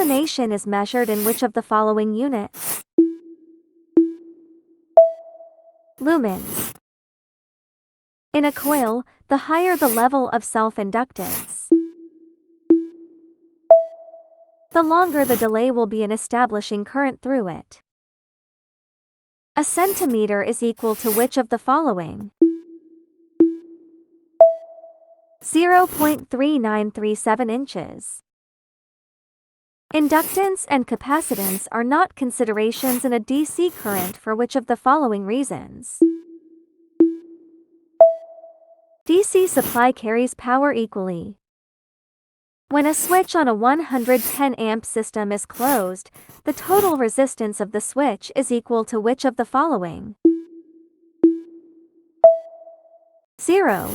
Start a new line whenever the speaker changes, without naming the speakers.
Illumination is measured in which of the following units? Lumens. In a coil, the higher the level of self-inductance, the longer the delay will be in establishing current through it. A centimeter is equal to which of the following? 0.3937 inches. Inductance and capacitance are not considerations in a DC current for which of the following reasons? DC supply carries power equally. When a switch on a 110 amp system is closed, the total resistance of the switch is equal to which of the following? 0.